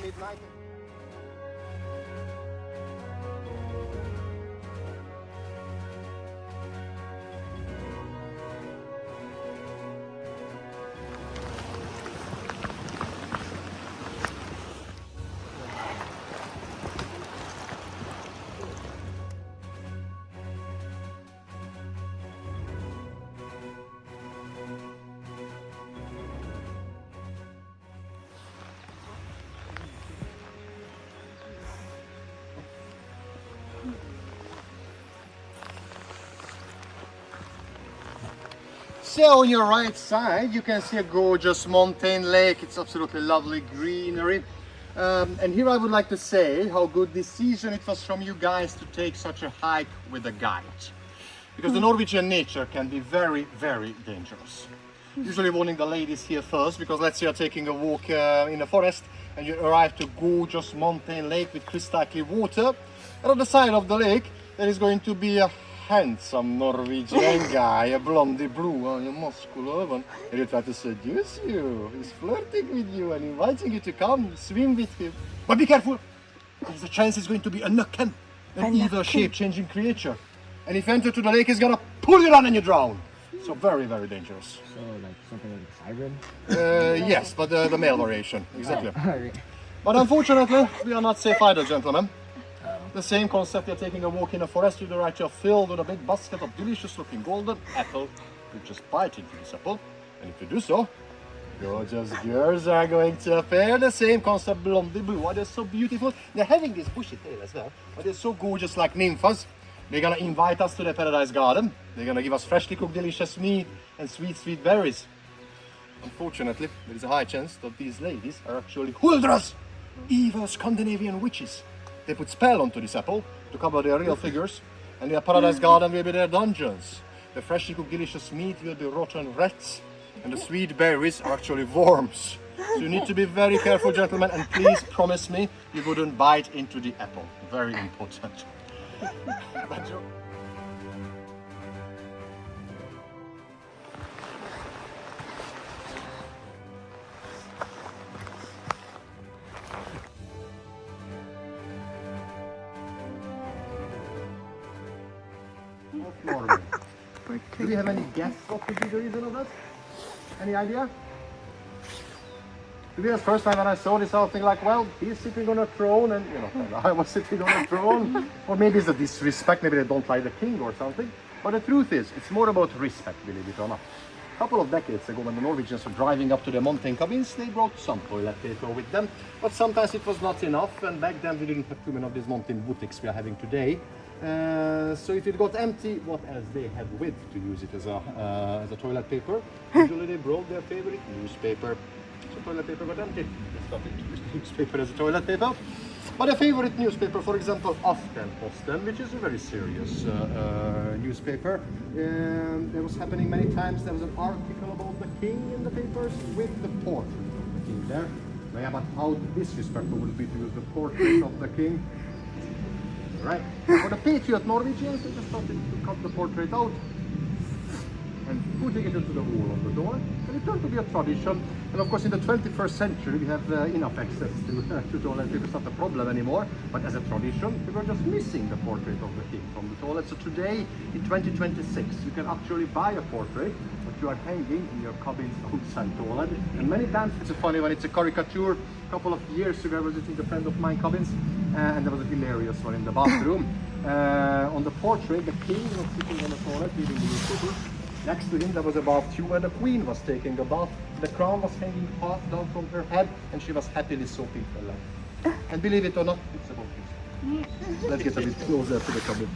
Midnight. So on your right side you can see a gorgeous mountain lake. It's absolutely lovely greenery. And here I would like to say how good this season it was from you guys to take such a hike with a guide. Because the Norwegian nature can be very, very dangerous. Usually warning the ladies here first, because let's say you're taking a walk in the forest and you arrive to a gorgeous mountain lake with crystal clear water. And on the side of the lake there is going to be a handsome Norwegian guy, a blondie blue, a muscular one, and he'll try to seduce you. He's flirting with you and inviting you to come swim with him. But be careful! There's a chance he's going to be a nukken, an evil shape-changing creature. And if you enter to the lake, he's gonna pull you down and you drown. So very, very dangerous. So like something like a siren? Yes, but the male variation, exactly. Alright. But unfortunately, we are not safe either, gentlemen. The same concept, you're taking a walk in a forest, to the right you're filled with a big basket of delicious looking golden apple. You just bite into this apple, and if you do so, gorgeous girls are going to appear. The same concept, blondie blue. Oh, they're so beautiful. They're having this bushy tail as well, but they're so gorgeous like nymphas. They're gonna invite us to the paradise garden. They're gonna give us freshly cooked delicious meat and sweet, sweet berries. Unfortunately, there is a high chance that these ladies are actually huldras, evil Scandinavian witches. They put spell onto this apple to cover their real figures, and their paradise garden will be their dungeons. The freshly cooked delicious meat will be rotten rats, and the sweet berries are actually worms. So you need to be very careful, gentlemen, and please promise me you wouldn't bite into the apple. Very important. Norway. Do we have any guess what could be the reason of that? Any idea? To be the first time when I saw this, I was thinking like, well, he's sitting on a throne and, you know, I was sitting on a throne. Or maybe it's a disrespect, maybe they don't like the king or something. But the truth is, it's more about respect, believe it or not. A couple of decades ago, when the Norwegians were driving up to their mountain cabins, they brought some toilet paper with them. But sometimes it was not enough, and back then we didn't have too many of these mountain boutiques we are having today. So if it got empty, what else they had with to use it as a toilet paper? Usually they brought their favorite newspaper. So toilet paper got empty. They started to use newspaper as a toilet paper. But a favorite newspaper, for example, Aftenposten, which is a very serious newspaper. That was happening many times. There was an article about the king in the papers with the portrait of the king there. Yeah, but how disrespectful would it be to use the portrait of the king? Right. For the patriot Norwegians, they just started to cut the portrait out and putting it into the wall of the door. And it turned to be a tradition. And of course, in the 21st century, we have enough access to toilet paper. It's not a problem anymore. But as a tradition, we were just missing the portrait of the king from the toilet. So today, in 2026, you can actually buy a portrait that you are hanging in your cabin's outside toilet. And many times, it's a funny one. It's a caricature. A couple of years ago, I was visiting a friend of mine cabins, and there was a hilarious one in the bathroom. On the portrait, the king was sitting on the toilet reading the newspaper. Next to him there was a bath tube and the queen was taking a bath. The crown was hanging half down from her head and she was happily soaping her leg. And believe it or not, it's about this. Let's get a bit closer to the cabin.